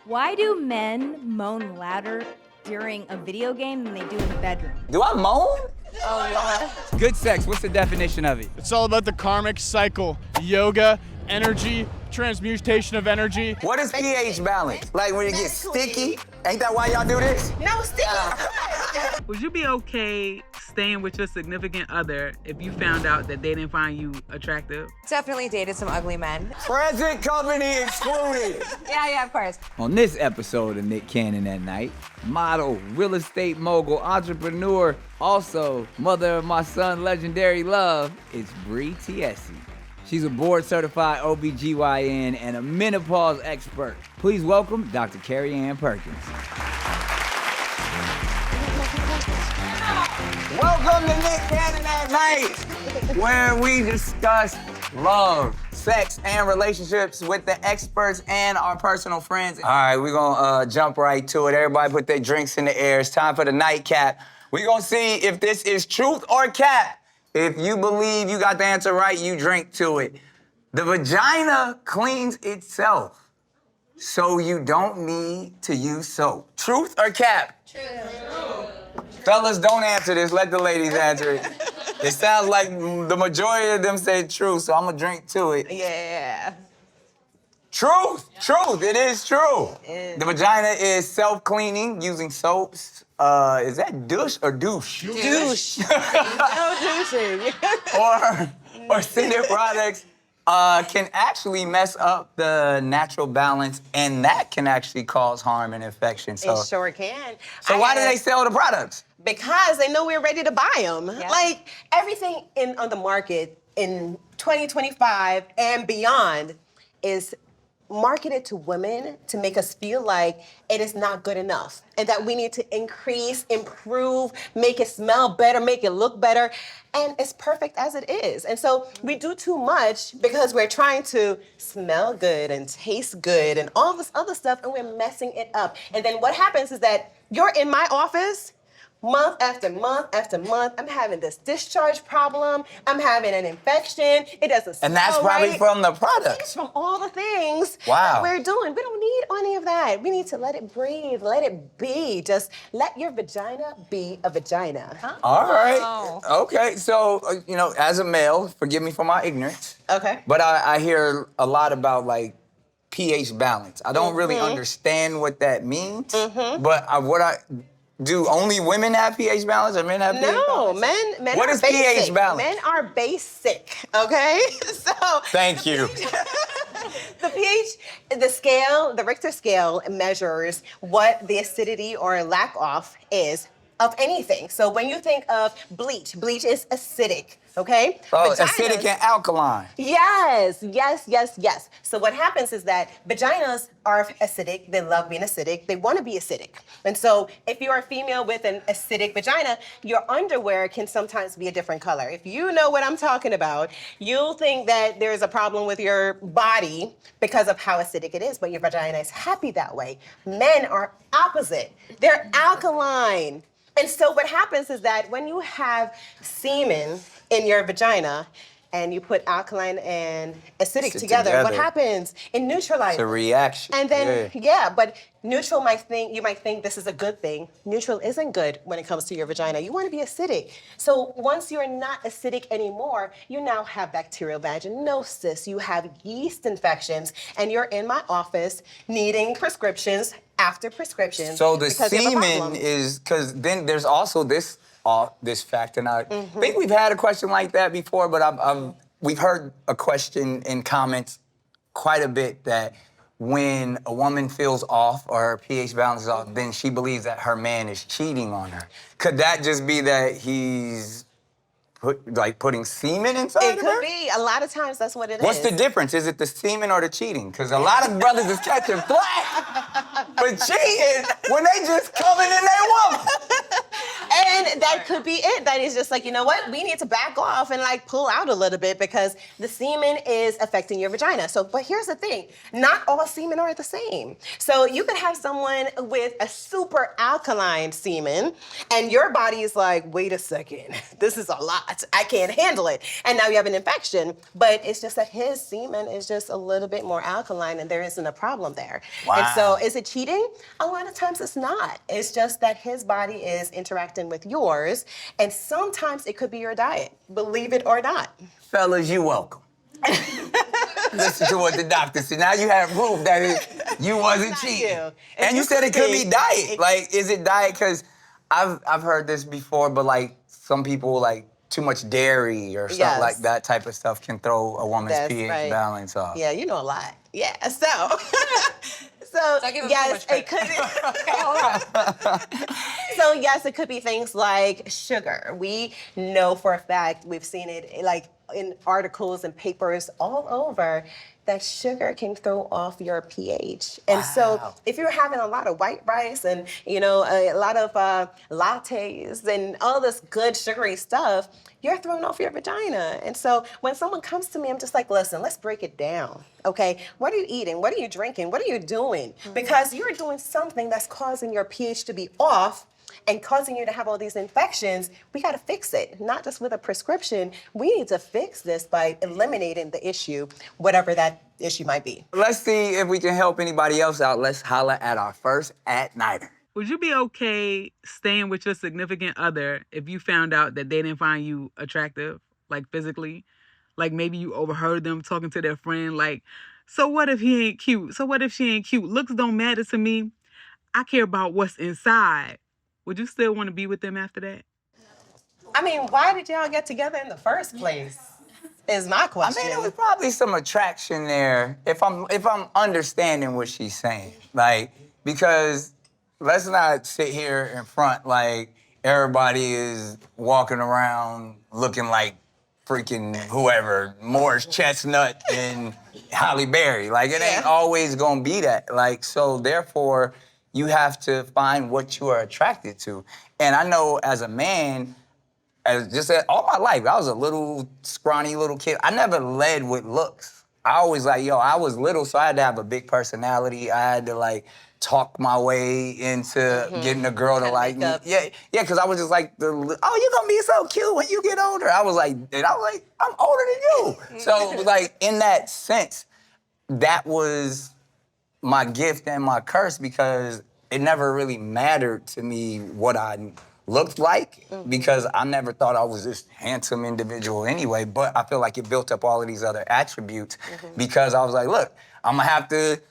Why do men moan louder during a video game than they do in the bedroom? Do I moan? Oh, Lord. Good sex, what's the definition of it? It's all about the karmic cycle. Yoga, energy, transmutation of energy. What is pH balance? Like when it gets sticky? Ain't that why y'all do this? No, sticky. Would you be okay staying with your significant other if you found out that they didn't find you attractive? Definitely dated some ugly men. Present company excluded. Yeah, of course. On this episode of Nick Cannon at Night, model, real estate mogul, entrepreneur, also mother of my son, legendary love, is Bre Tiesi. She's a board-certified OBGYN and a menopause expert. Please welcome Dr. Kerryanne Perkins. Welcome to Nick Cannon at Night, where we discuss love, sex, and relationships with the experts and our personal friends. All right, we're gonna jump right to it. Everybody put their drinks in the air. It's time for the nightcap. We're gonna see if this is truth or cap. If you believe you got the answer right, you drink to it. The vagina cleans itself, so you don't need to use soap. Truth or cap? Truth. Fellas, don't answer this. Let the ladies answer it. It sounds like the majority of them say truth, so I'm gonna drink to it. Yeah. Truth, truth, it is true. The vagina is self-cleaning using soaps. Is that douche or douche? Douche. No douching. or scented products can actually mess up the natural balance, and that can actually cause harm and infection. So, It sure can. so why do they sell the products? Because they know we're ready to buy them. Yeah. Like, everything on the market in 2025 and beyond is marketed to women to make us feel like it is not good enough and that we need to increase, improve, make it smell better, make it look better. And it's perfect as it is. And so we do too much because we're trying to smell good and taste good and all this other stuff, and we're messing it up. And then what happens is that you're in my office month after month after month. I'm having this discharge problem. I'm having an infection. It doesn't smell And that's probably right. from the It's products. from all the things Wow. that we're doing. We don't need any of that. We need to let it breathe, let it be. Just let your vagina be a vagina. All right. Okay, so, as a male, forgive me for my ignorance, Okay. but I hear a lot about, like, pH balance. I don't really understand what that means, but do only women have pH balance or men have pH No, balance? men What are is basic. pH balance? Men are basic, okay? So Thank you. the pH, the Richter scale measures what the acidity or lack of is of anything. So when you think of bleach is acidic, okay? Oh, Vaginas- acidic and alkaline. Yes. So what happens is that vaginas are acidic. They love being acidic. They want to be acidic. And so if you're a female with an acidic vagina, your underwear can sometimes be a different color. If you know what I'm talking about, you'll think that there's a problem with your body because of how acidic it is, but your vagina is happy that way. Men are opposite. They're alkaline. And so what happens is that when you have semen in your vagina and you put alkaline and acidic Sit together, what together. happens? It neutralizes. It's a reaction. And then, but neutral you might think this is a good thing. Neutral isn't good when it comes to your vagina. You want to be acidic. So once you're not acidic anymore, you now have bacterial vaginosis, you have yeast infections, and you're in my office needing prescriptions after prescriptions. So the because you have a semen problem. is, because then there's also this fact, and I think we've had a question like that before, but we've heard a question in comments quite a bit that when a woman feels off or her pH balance is off, then she believes that her man is cheating on her. Could that just be that he's putting semen inside It of her? could be. A lot of times that's what it is. What's the difference? Is it the semen or the cheating? Because a lot of brothers is catching flack for cheating when they just coming in their woman. And that could be it. That is just like, you know what? We need to back off and like pull out a little bit because the semen is affecting your vagina. So, but here's the thing. Not all semen are the same. So you could have someone with a super alkaline semen and your body is like, wait a second, this is a lot. I can't handle it. And now you have an infection, but it's just that his semen is just a little bit more alkaline and there isn't a problem there. Wow. And so is it cheating? A lot of times it's not. It's just that his body is interacting with yours and sometimes it could be your diet, believe it or not. Fellas, you welcome. Listen to what the doctor said. Now you have proof that you wasn't cheating. And you said it could be diet. Like, is it diet? Because I've heard this before, but like some people like too much dairy or stuff like that type of stuff can throw a woman's pH balance off. Yeah, you know a lot. Yeah, so yes, it could. So yes, it could be things like sugar. We know for a fact, we've seen it like in articles and papers all over that sugar can throw off your pH. And so if you're having a lot of white rice and, you know, a lot of lattes and all this good sugary stuff, you're throwing off your vagina. And so when someone comes to me, I'm just like, listen, let's break it down, okay? What are you eating? What are you drinking? What are you doing? Because you're doing something that's causing your pH to be off and causing you to have all these infections. We got to fix it, not just with a prescription. We need to fix this by eliminating the issue, whatever that issue might be. Let's see if we can help anybody else out. Let's holler at our first at-nighter. Would you be okay staying with your significant other if you found out that they didn't find you attractive, like physically? Like maybe you overheard them talking to their friend, like, so what if he ain't cute? So what if she ain't cute? Looks don't matter to me. I care about what's inside. Would you still want to be with them after that? I mean, why did y'all get together in the first place? Is my question. I mean, there was probably some attraction there, if I'm understanding what she's saying. Like, because let's not sit here in front like everybody is walking around looking like freaking whoever, Morris Chestnut and Halle Berry. Like, it ain't always gonna be that. Like, so therefore, you have to find what you are attracted to. And I know as a man, all my life, I was a little scrawny little kid. I never led with looks. I always like, I was little, so I had to have a big personality. I had to like talk my way into getting a girl to like me. Yeah, because I was just like, you're gonna be so cute when you get older. I was like, I'm older than you. So like in that sense, that was my gift and my curse because it never really mattered to me what I looked like because I never thought I was this handsome individual anyway, but I feel like it built up all of these other attributes because I was like, look, I'm gonna have to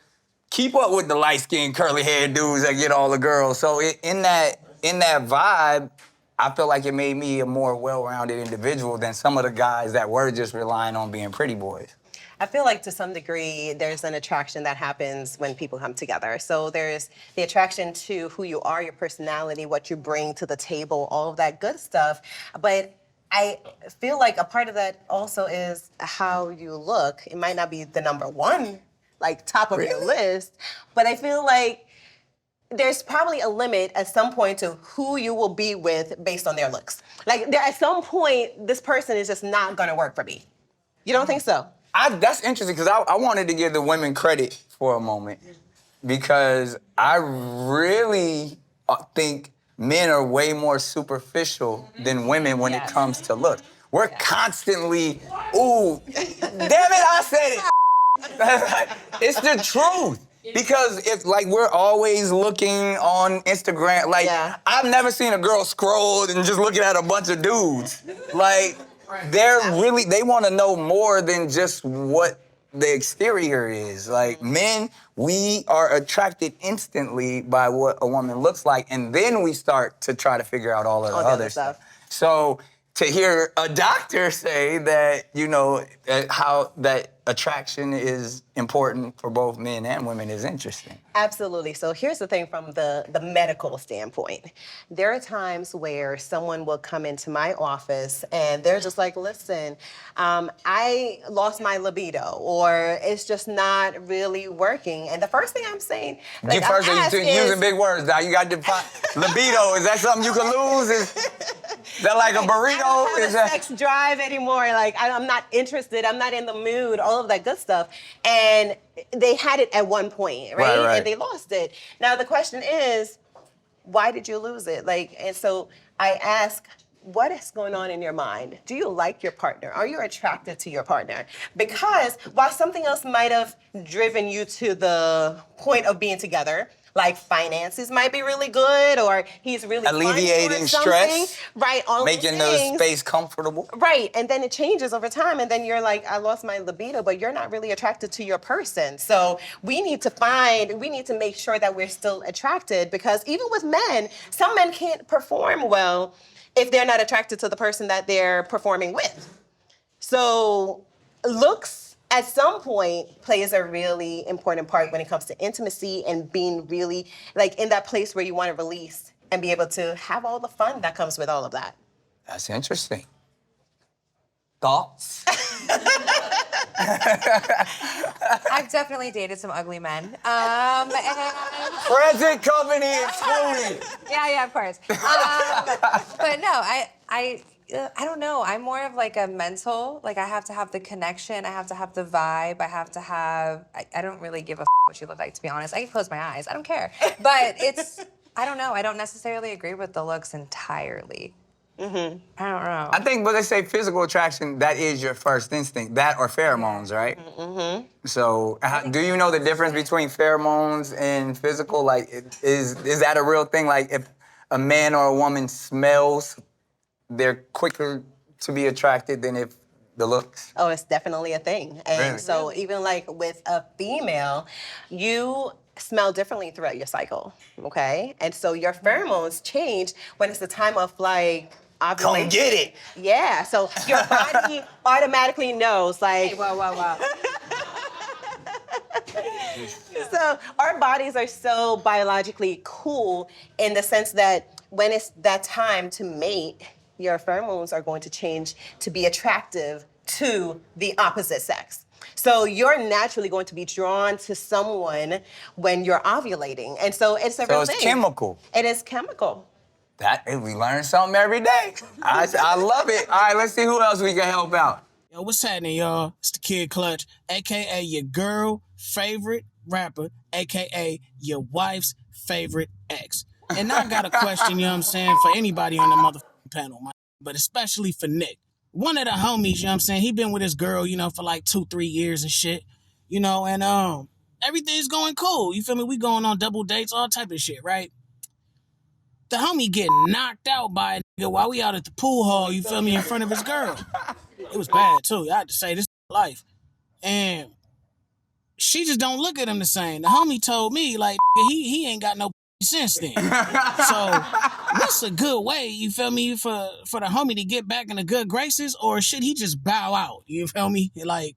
keep up with the light-skinned, curly-haired dudes that get all the girls. So in that vibe, I feel like it made me a more well-rounded individual than some of the guys that were just relying on being pretty boys. I feel like to some degree, there's an attraction that happens when people come together. So there's the attraction to who you are, your personality, what you bring to the table, all of that good stuff. But I feel like a part of that also is how you look. It might not be the number one, like top of your list, but I feel like there's probably a limit at some point to who you will be with based on their looks. Like at some point, this person is just not gonna work for me. You don't think so? That's interesting because I wanted to give the women credit for a moment because I really think men are way more superficial than women when it comes to looks. We're constantly, ooh, damn it, I said it. It's the truth. Because if like we're always looking on Instagram, like I've never seen a girl scroll and just looking at a bunch of dudes. Like they want to know more than just what the exterior is. Like men, we are attracted instantly by what a woman looks like, and then we start to try to figure out all of the other stuff. So to hear a doctor say that, how that attraction is important for both men and women is interesting. Absolutely. So here's the thing from the medical standpoint. There are times where someone will come into my office and they're just like, listen, I lost my libido or it's just not really working. And the first thing I'm saying, you're using big words now. You got to define libido. Is that something you can lose? that like a I burrito? don't have Is a that sex drive anymore. Like I'm not interested. I'm not in the mood. All of that good stuff. And they had it at one point, right? Right. And they lost it. Now the question is, why did you lose it? Like, and so I ask, what is going on in your mind? Do you like your partner? Are you attracted to your partner? Because while something else might have driven you to the point of being together, like finances might be really good, or he's really funny or alleviating something, stress, right? All making those the things. space comfortable? Right, and then it changes over time, and then you're like, I lost my libido, but you're not really attracted to your person. So we need to make sure that we're still attracted, because even with men, some men can't perform well if they're not attracted to the person that they're performing with. So looks at some point plays a really important part when it comes to intimacy and being really like in that place where you want to release and be able to have all the fun that comes with all of that. That's interesting. Thoughts? I've definitely dated some ugly men. And Present company excluded. yeah, of course. But no, I don't know. I'm more of like a mental. Like I have to have the connection. I have to have the vibe. I have to have. I don't really give a what you look like, to be honest. I can close my eyes. I don't care. But I don't know. I don't necessarily agree with the looks entirely. Mm-hmm. I don't know. I think, but they say physical attraction, that is your first instinct. That or pheromones, right? Mm-hmm. So, do you know the difference between pheromones and physical? Like, is that a real thing? Like, if a man or a woman smells, they're quicker to be attracted than if the looks? Oh, it's definitely a thing. And Really? so even like with a female, you smell differently throughout your cycle, okay? And so your pheromones change when it's the time of like ovulation. Come get it. Yeah, so your body automatically knows like, Hey, whoa. so our bodies are so biologically cool in the sense that when it's that time to mate, your pheromones are going to change to be attractive to the opposite sex. So you're naturally going to be drawn to someone when you're ovulating. And so it's a real So thing. it's chemical. It is chemical. We learn something every day. I love it. All right, let's see who else we can help out. Yo, what's happening, y'all? It's the Kid Clutch, a.k.a. your girl favorite rapper, a.k.a. your wife's favorite ex. And now I got a question, you know what I'm saying, for anybody on the motherfucking panel, but especially for Nick. One of the homies, you know what I'm saying, he been with his girl, you know, for like 2-3 years and shit, you know, and everything's going cool. You feel me? We going on double dates, all type of shit, right? The homie getting knocked out by a nigga while we out at the pool hall, you feel me, in front of his girl. It was bad, too. I had to say, this is life. And she just don't look at him the same. The homie told me, like, he ain't got no sense then. So, what's a good way, you feel me, for the homie to get back in the good graces, or should he just bow out, you feel me, like,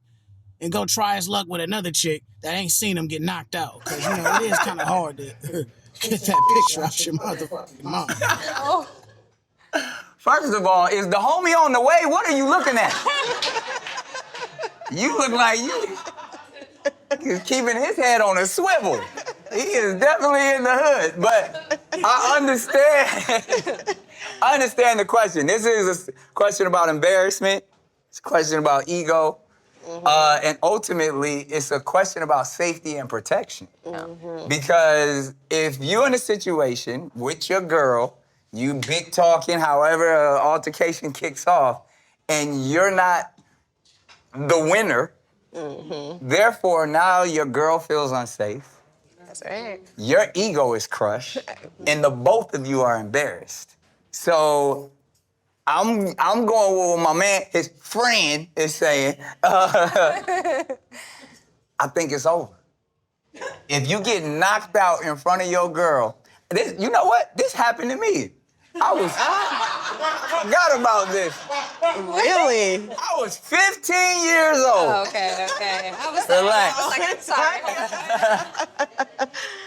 and go try his luck with another chick that ain't seen him get knocked out? Because, you know, it is kind of hard to get that picture out your motherfucking mind. Oh. First of all, is the homie on the way? What are you looking at? You look like he's keeping his head on a swivel. He is definitely in the hood, but I understand the question. This is a question about embarrassment. It's a question about ego. And ultimately, it's a question about safety and protection. Mm-hmm. Because if you're in a situation with your girl, you big talking, however an altercation kicks off, and you're not the winner, therefore now your girl feels unsafe. That's right. Your ego is crushed, and the both of you are embarrassed. So I'm going with what my man, his friend, is saying. I think it's over. If you get knocked out in front of your girl, you know what? This happened to me. I forgot about this. Really? I was 15 years old. Oh, okay. I was like, I'm sorry.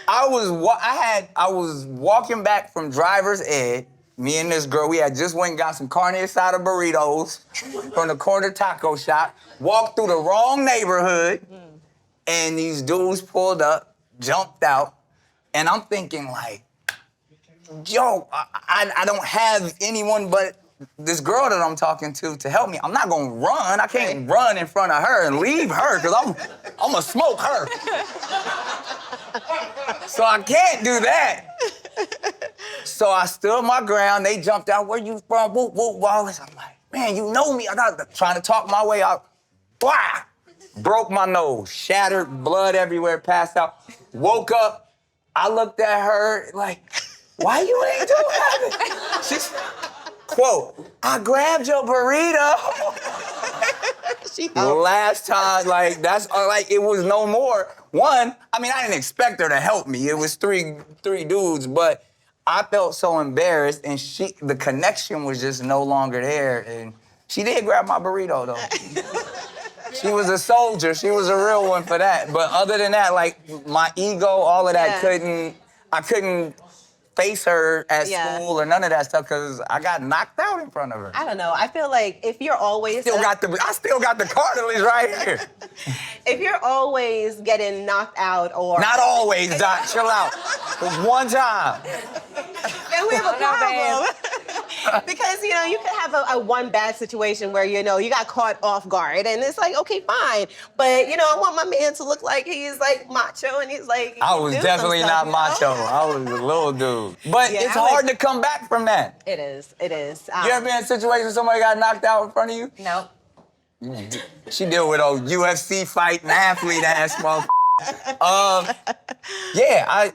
I was walking back from driver's ed. Me and this girl, we had just went and got some carne asada burritos from the corner taco shop. Walked through the wrong neighborhood, and these dudes pulled up, jumped out, and I'm thinking like, yo, I don't have anyone but this girl that I'm talking to help me. I'm not gonna run. I can't run in front of her and leave her, because I'm gonna smoke her. So I can't do that. So I stood my ground. They jumped out. Where you from? Whoop, whoop, Wallace. I'm like, man, you know me. I got trying to talk my way out. Blah! Broke my nose, shattered, blood everywhere, passed out. Woke up. I looked at her like, why you ain't do nothing? She's, quote, I grabbed your burrito. The last time, like, that's, like, it was no more. One, I mean, I didn't expect her to help me. It was three dudes, but I felt so embarrassed, and the connection was just no longer there, and she did grab my burrito, though. She was a soldier. She was a real one for that. But other than that, like, my ego, all of that, I couldn't face her at school or none of that stuff because I got knocked out in front of her. I don't know. I feel like if you're always... I still got the cartilage right here. If you're always getting knocked out or... Not always, Doc. Chill out. It was one time. Then we have a problem. Because, you know, you could have a one bad situation where, you know, you got caught off guard and it's like, okay, fine. But, you know, I want my man to look like he's like macho and he's like... I was definitely not macho. I was a little dude. But it's hard to come back from that. It is. It is. You ever been in a situation where somebody got knocked out in front of you? No. She deal with old UFC fighting athlete ass motherfucker.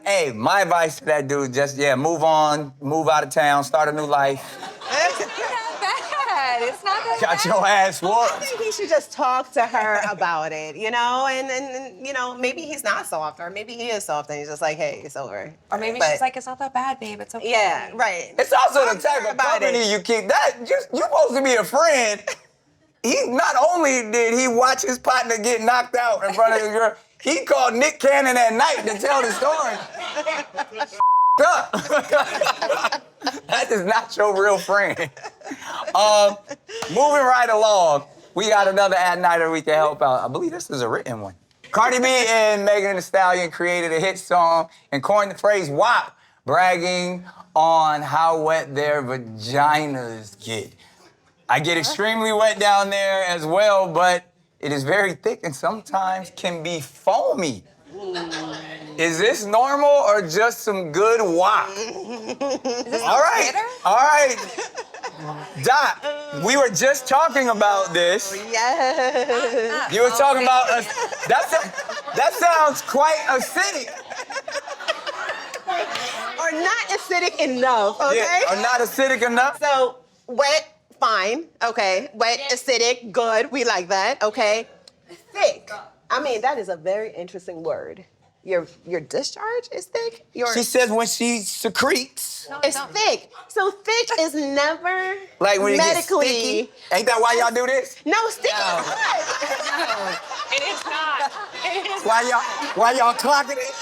Hey, my advice to that dude, just, move on, move out of town, start a new life. It's not bad. It's not that Got your ass whooped. I think he should just talk to her about it, you know? And you know, maybe he's not soft, or maybe he is soft and he's just like, hey, it's over. Or maybe she's like, it's not that bad, babe. It's okay. Yeah, right. It's also the type of company you keep. You're supposed to be a friend. He, not only did he watch his partner get knocked out in front of his girl, he called Nick Cannon at night to tell the story. That is not your real friend. Moving right along, we got another at-nighter we can help out. I believe this is a written one. Cardi B and Megan Thee Stallion created a hit song and coined the phrase WAP, bragging on how wet their vaginas get. I get extremely wet down there as well, but it is very thick and sometimes can be foamy. Is this normal or just some good WAP? All right. Doc, we were just talking about this. Yes. You were talking about that sounds quite acidic. Or not acidic enough, okay? Yeah, or not acidic enough. So, wet, fine, okay. Wet, acidic, good, we like that, okay. Thick, I mean, that is a very interesting word. Your discharge is thick? She says when she secretes. It's thick. So thick is never like when medically. It gets sticky. Ain't that why y'all do this? No, sticky is No, it is not. It is Why y'all clocking it?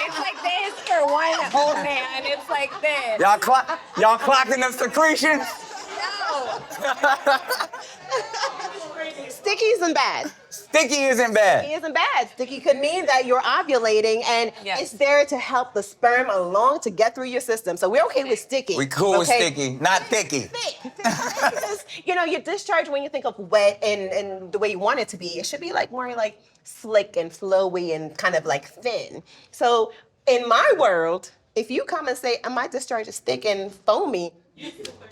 It's like this for one old man. It's like this. Y'all clocking the secretions? No. Sticky isn't bad. Sticky isn't bad. Sticky isn't bad. Sticky could mean that you're ovulating and it's there to help the sperm along to get through your system. So we're okay with sticky. We cool with sticky, not thicky. Thick. Because, you know, your discharge, when you think of wet and the way you want it to be, it should be like more like slick and flowy and kind of like thin. So in my world, if you come and say, my discharge is thick and foamy,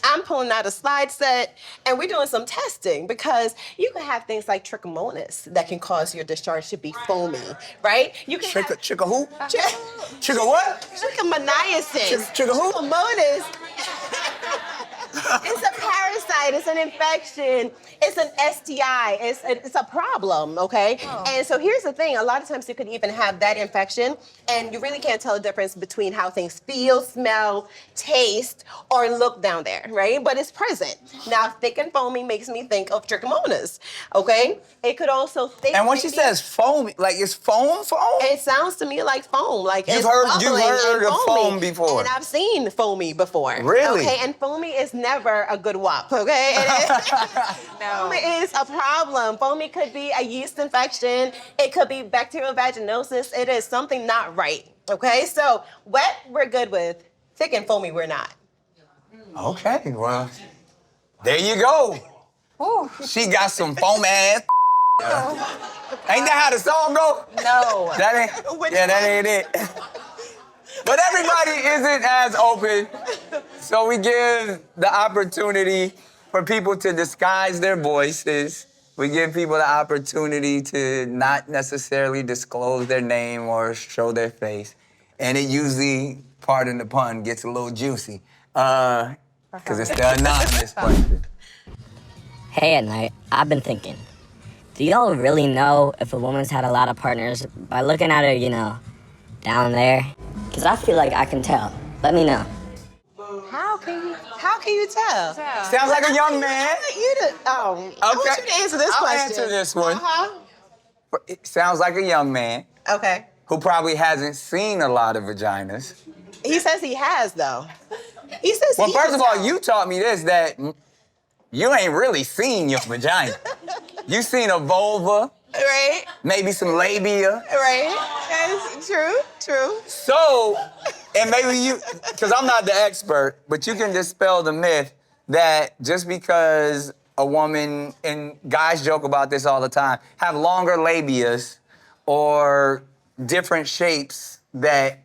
I'm pulling out a slide set and we're doing some testing because you can have things like trichomonas that can cause your discharge to be foamy, right? You can Tricho who? Tricho what? Trichomoniasis. Tricho who? Trichomonas. It's a parasite, it's an infection, it's an STI, it's a problem, okay? Oh. And so here's the thing, a lot of times you could even have that infection and you really can't tell the difference between how things feel, smell, taste, or look down there, right? But it's present. Now, thick and foamy makes me think of trichomonas, okay? It could also thick. And when she says foamy, like it's foam? It sounds to me like foam, like you've it's heard of foam before. And I've seen foamy before. Really? Okay, and foamy is never a good WAP, okay? No. Foamy is a problem. Foamy could be a yeast infection. It could be bacterial vaginosis. It is something not right, okay? So wet, we're good with. Thick and foamy, we're not. Okay, well, There you go. Ooh. She got some foam ass. Ain't that how the song go? No. That ain't. Yeah, that ain't it. But everybody isn't as open, so we give the opportunity for people to disguise their voices. We give people the opportunity to not necessarily disclose their name or show their face. And it usually, pardon the pun, gets a little juicy. Because it's the anonymous question. Hey, at night, I've been thinking, do y'all really know if a woman's had a lot of partners by looking at her, down there? Because I feel like I can tell. Let me know. How can you tell? Sounds like a young man. I want you to answer this I'll question. answer this one. Uh-huh. It sounds like a young man Okay. who probably hasn't seen a lot of vaginas. He says he has, though. He says Well, he first can of all, tell. you taught me this, that you ain't really seen your vagina. You seen a vulva, Right? maybe some labia. Right? That's true. So, and maybe you, because I'm not the expert, but you can dispel the myth that just because a woman, and guys joke about this all the time, have longer labias or different shapes, that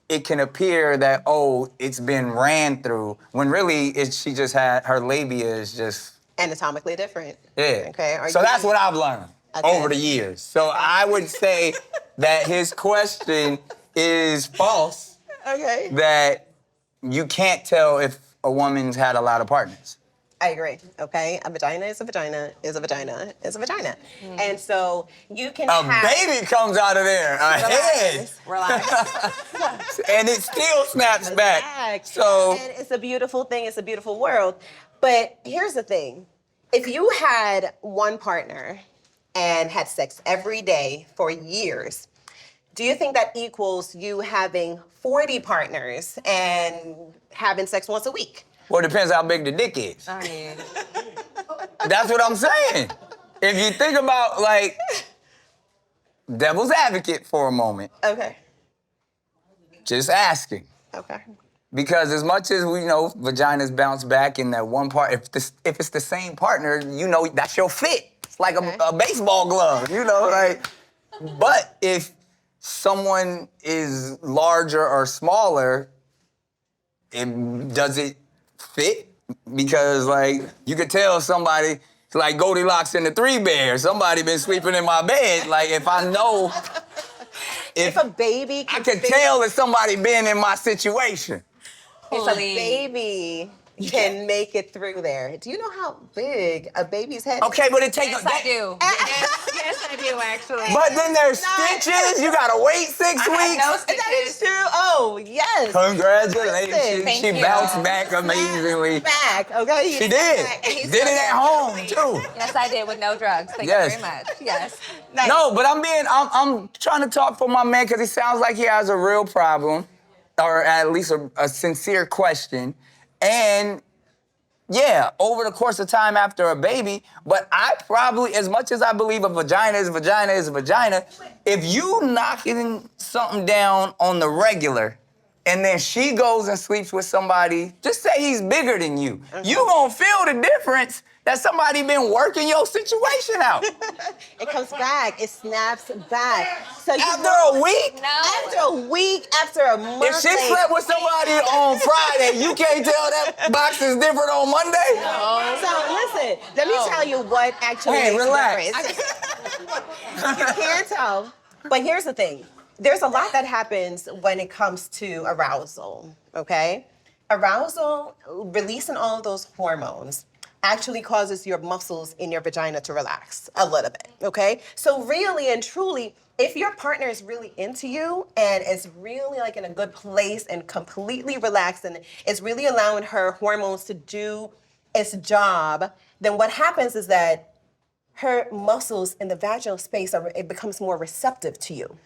it can appear that, oh, it's been ran through, when really she just had, her labia is just, Anatomically different. yeah. Okay. So that's what I've learned Okay. over the years. So I would say that his question is false, Okay. that you can't tell if a woman's had a lot of partners. I agree. Okay. A vagina is a vagina is a vagina is a vagina. And so you can A have baby comes out of there, a head, Relax. and it still snaps back. Relax. So, And it's a beautiful thing. It's a beautiful world. But here's the thing. If you had one partner and had sex every day for years, do you think that equals you having 40 partners and having sex once a week? well, it depends how big the dick is. I mean, That's what I'm saying. If you think about, like, devil's advocate for a moment, Okay. just asking. Okay. Because as much as we know vaginas bounce back in that one part, if it's the same partner, that's your fit. It's like a baseball glove, like. But if someone is larger or smaller, does it fit? Because, like, you could tell somebody, like Goldilocks in the 3-Bear, somebody been sleeping in my bed. Like, if I know, If a baby I can can fit- tell if somebody been in my situation. if a baby can make it through there. Do you know how big a baby's head is? Okay, but it takes yes, I do. Yes, I do, actually. But then there's stitches. You gotta wait 6 I weeks. had no That is stitches. true. Oh, yes. Congratulations. Thank She you. bounced back amazingly. Back, okay? She did. He's Did it at home too. Yes, I did with no drugs. Thank Yes. you very much. Yes. Nice. No, but I'm trying to talk for my man because he sounds like he has a real problem, or at least a sincere question. And yeah, over the course of time after a baby, but I probably, as much as I believe a vagina is a vagina is a vagina, if you knocking something down on the regular, and then she goes and sleeps with somebody, just say he's bigger than you, you gonna feel the difference that somebody been working your situation out. It comes back. It snaps back. So you After know- a week? No. After a week, after a month. If she slept with somebody on Friday, you can't tell that box is different on Monday? So listen, let me tell you what actually Hey, makes relax. a difference. You can't tell. But here's the thing. There's a lot that happens when it comes to arousal, okay? Arousal, releasing all of those hormones, actually causes your muscles in your vagina to relax a little bit, okay? So really and truly, if your partner is really into you and is really like in a good place and completely relaxed and is really allowing her hormones to do its job, then what happens is that her muscles in the vaginal space, it becomes more receptive to you.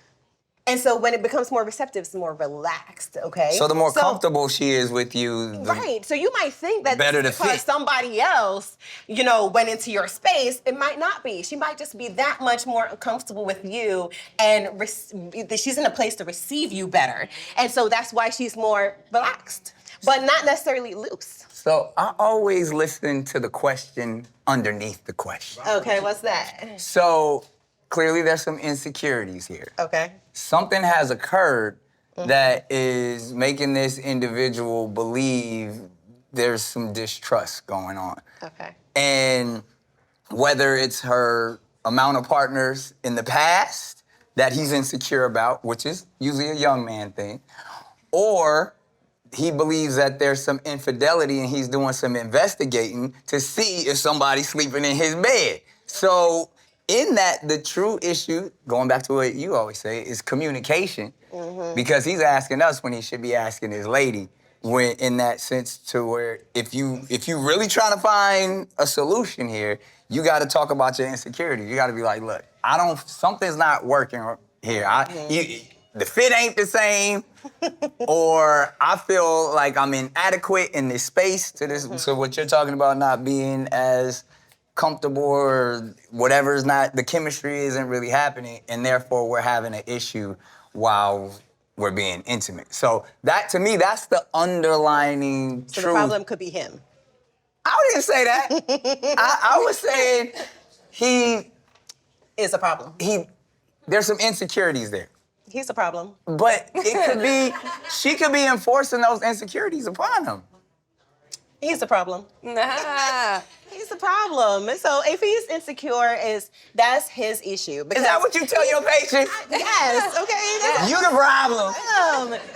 And so when it becomes more receptive, it's more relaxed, okay? So the more comfortable she is with you, the Right. So you might think that better this is to because fit. somebody else, went into your space. It might not be. She might just be that much more comfortable with you, and she's in a place to receive you better. And so that's why she's more relaxed. but not necessarily loose. So I always listen to the question underneath the question. Okay, what's that? So clearly there's some insecurities here. Okay. Something has occurred that is making this individual believe there's some distrust going on. Okay. And whether it's her amount of partners in the past that he's insecure about, which is usually a young man thing, or he believes that there's some infidelity and he's doing some investigating to see if somebody's sleeping in his bed. So in that, the true issue, going back to what you always say, is communication. Because he's asking us when he should be asking his lady, when in that sense to where if you really trying to find a solution here, you got to talk about your insecurity. You got to be like, look, something's not working here. The fit ain't the same, or I feel like I'm inadequate in this space to this. So what you're talking about not being as comfortable or whatever's not, the chemistry isn't really happening, and therefore we're having an issue while we're being intimate. So that, to me, that's the underlining So truth. the problem could be him. I didn't say that. I was saying he Is a problem. there's some insecurities there. He's a problem. But it could be, she could be enforcing those insecurities upon him. He's a problem. Nah. He's a problem. So if he's insecure, that's his issue. Is that what you tell your patients? Yes, okay. You the problem.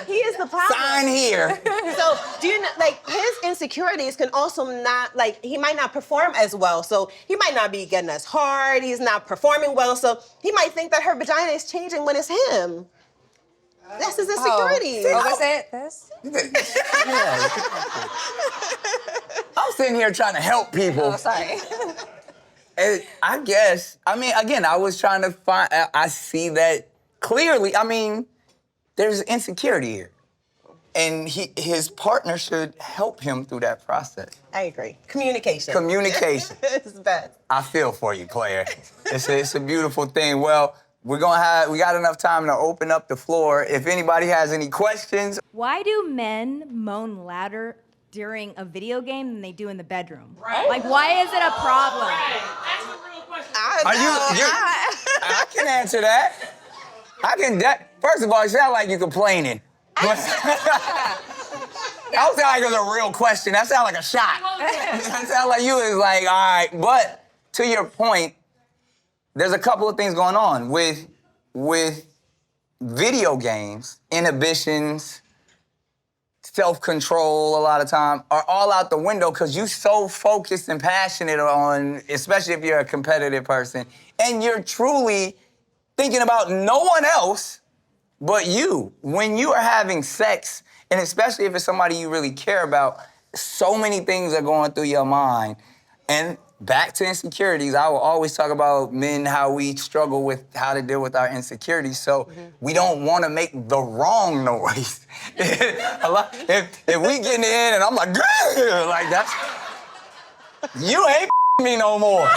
He is the problem. Sign here. So do you know, like, his insecurities can also not, like, he might not perform as well. So he might not be getting as hard. He's not performing well. So he might think that her vagina is changing when it's him. That's his insecurity. What was it? This? I'm sitting here trying to help people. Oh, sorry. And I guess, again, I was trying to find, I see that clearly. There's insecurity here. And his partner should help him through that process. I agree. Communication. Communication. It's best. I feel for you, player. It's a beautiful thing. Well, we got enough time to open up the floor. If anybody has any questions. Why do men moan louder during a video game than they do in the bedroom? Right. Like, why is it a problem? Right. That's the real question. I can answer that. First of all, it sounds like you're complaining. That don't sound like it was a real question. That sounds like a shot. That sounds like you was like, all right. But to your point, there's a couple of things going on with video games. Inhibitions, self-control a lot of time are all out the window because you're so focused and passionate on, especially if you're a competitive person, and you're truly thinking about no one else but you. When you are having sex, and especially if it's somebody you really care about, so many things are going through your mind. And back to insecurities, I will always talk about men, how we struggle with how to deal with our insecurities. So we don't want to make the wrong noise. If we getting in and I'm like, like that's, you ain't me no more.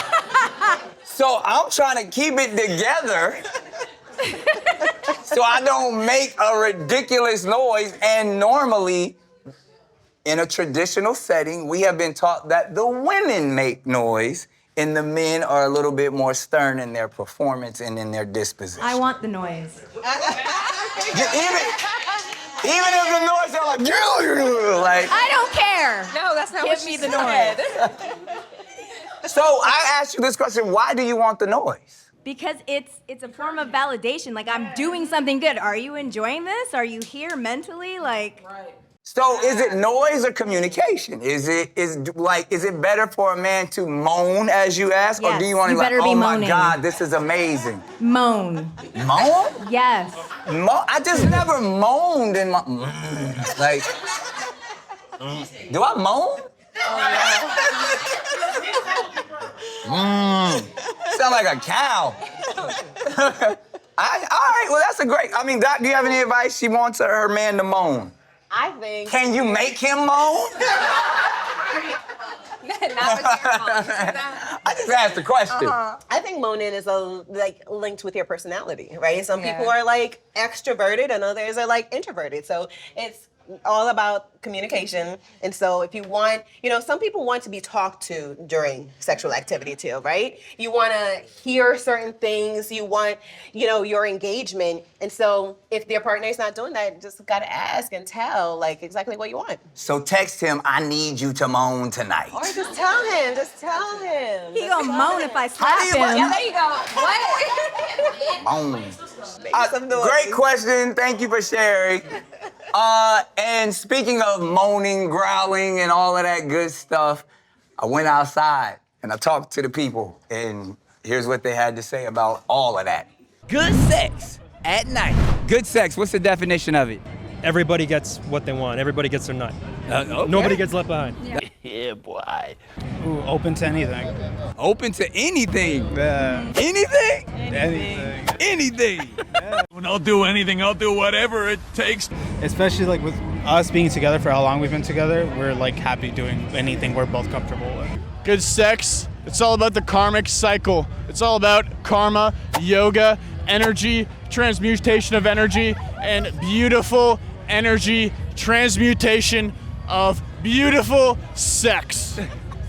So I'm trying to keep it together so I don't make a ridiculous noise. And normally, in a traditional setting, we have been taught that the women make noise and the men are a little bit more stern in their performance and in their disposition. I want the noise. Even if the noise is like, I don't care. No, that's not Give what she me the said. noise. So I asked you this question, why do you want the noise? Because it's a form of validation. Like, I'm doing something good. Are you enjoying this? Are you here mentally? Like. Right. So is it noise or communication? Is it better for a man to moan as you ask, Yes, or do you want to you like, better be oh my moaning. God, this is amazing? Moan. Moan? Yes. I just never moaned in my like. Do I moan? Sound like a cow. All right, well that's a great. Doc, do you have any advice? She wants her man to moan. I think. Can you make him moan? Not with your mom. I just asked the question. I think moaning is linked with your personality, right? Some people are like extroverted and others are like introverted. So it's all about communication. And so if you want, some people want to be talked to during sexual activity too, right? You want to hear certain things. You want, your engagement. And so if their partner is not doing that, just got to ask and tell, like, exactly what you want. So text him, I need you to moan tonight. Or just tell him. Just tell him. He gonna moan if I slap him. Yeah, there you go. Moan. Great question. Thank you for sharing. And speaking of moaning, growling, and all of that good stuff, I went outside and I talked to the people, and here's what they had to say about all of that. Good sex at night. Good sex, what's the definition of it? Everybody gets what they want. Everybody gets their nut. Okay. Nobody gets left behind. Yeah, boy. Ooh, open to anything. Open to anything? Yeah. Anything? Anything. Anything. When I'll do anything, I'll do whatever it takes. Especially like with us being together for how long we've been together, we're like happy doing anything we're both comfortable with. Good sex, it's all about the karmic cycle. It's all about karma, yoga, energy, transmutation of energy, and beautiful energy transmutation of beautiful sex.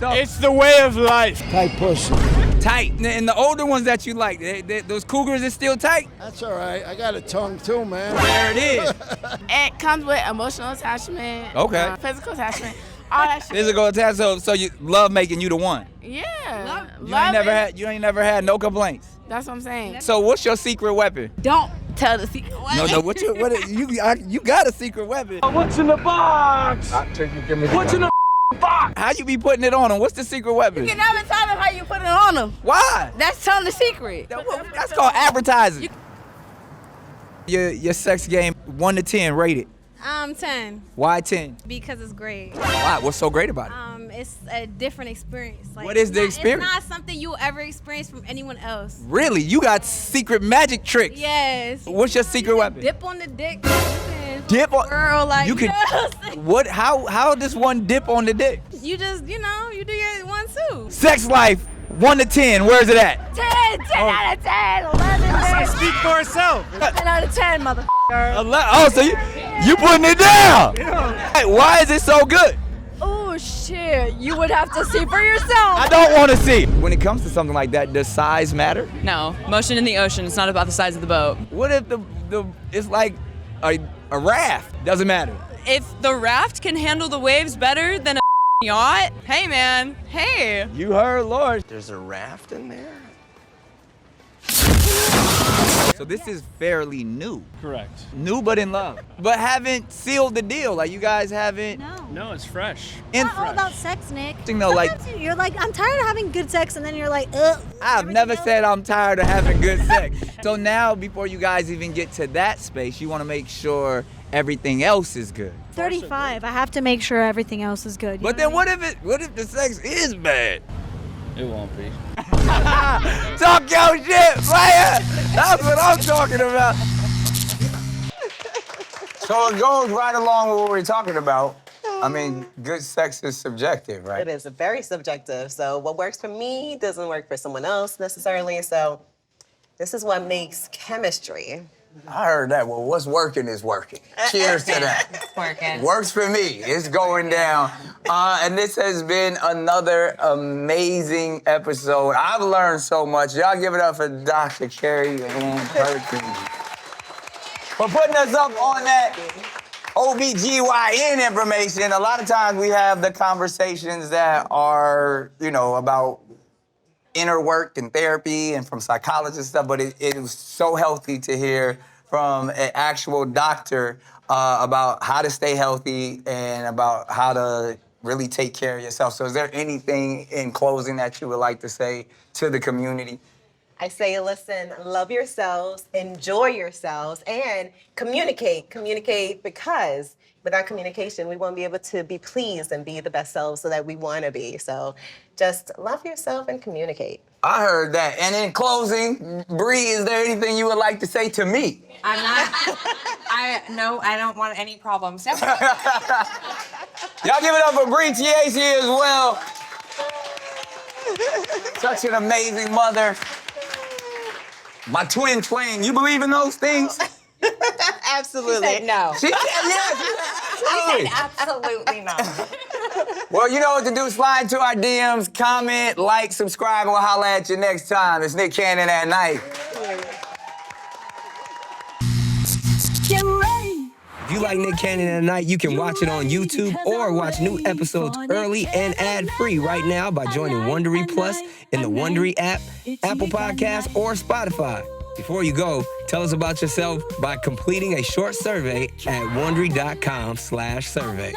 It's the way of life. Tight pussy. Tight. And the older ones that you like, those cougars is still tight? That's all right. I got a tongue too, man. There it is. It comes with emotional attachment. Okay. Physical attachment. All that shit. Physical attachment, so you love making you the one. Yeah. You ain't never had no complaints. That's what I'm saying. So what's your secret weapon? Don't tell the secret weapon. No, you got a secret weapon. What's in the box? What's in the box? How you be putting it on him? What's the secret weapon? You can never tell them how you put it on them. Why? That's telling the secret. That's called advertising. Your sex game, 1 to 10, rate it. 10. Why 10? Because it's great. Why? What's so great about it? It's a different experience. Like, What is the experience? It's not something you'll ever experience from anyone else. Really? You got secret magic tricks? Yes. What's your secret weapon? Dip on the dick. Dip on? Girl, like, you can. What? How does one dip on the dick? You just, you do your 1, 2. Sex life, 1 to 10. Where's it at? 10 out of 10, 11. Speak for herself. 10 out of 10, motherfucker. Oh, so you putting it down? Hey, why is it so good? Oh shit, you would have to see for yourself. I don't want to see. When it comes to something like that, does size matter? No, motion in the ocean. It's not about the size of the boat. What if it's like a raft? Doesn't matter. If the raft can handle the waves better than a yacht, hey man, hey. You heard, Lord. There's a raft in there? So this is fairly new. Correct. New but in love. But haven't sealed the deal. Like you guys haven't. No, it's fresh. It's not all about sex, Nick. No, like You're like, I'm tired of having good sex, and then you're like, ugh. I've never said I'm tired of having good sex. So now, before you guys even get to that space, you want to make sure everything else is good. 35. I have to make sure everything else is good. But then what if the sex is bad? It won't be. Talk your shit, player. That's what I'm talking about. So it goes right along with what we're talking about. I mean, good sex is subjective, right? It is very subjective. So what works for me doesn't work for someone else necessarily. So this is what makes chemistry. I heard that. Well, what's working is working. Cheers to that. It's working. Works for me. It's going down. And this has been another amazing episode. I've learned so much. Y'all give it up for Dr. Kerryanne Perkins for putting us up on that OBGYN information. A lot of times we have the conversations that are, about inner work and therapy and from psychologists and stuff, but it was so healthy to hear from an actual doctor about how to stay healthy and about how to really take care of yourself. So is there anything in closing that you would like to say to the community? I say, listen, love yourselves, enjoy yourselves, and communicate. Communicate, because without communication, we won't be able to be pleased and be the best selves so that we want to be. So just love yourself and communicate. I heard that. And in closing, Bre, is there anything you would like to say to me? I'm not. I don't want any problems. Y'all give it up for Bre Tiesi as well. Such an amazing mother. My twin flame. You believe in those things? Absolutely. She said no. She said yes. Absolutely. Absolutely not. Well, you know what to do. Slide into our DMs, comment, like, subscribe, and we'll holler at you next time. It's Nick Cannon at Night. If you like Nick Cannon at Night, you can watch it on YouTube or watch new episodes early and ad-free right now by joining Wondery Plus in the Wondery app, Apple Podcasts, or Spotify. Before you go, tell us about yourself by completing a short survey at Wondery.com/survey.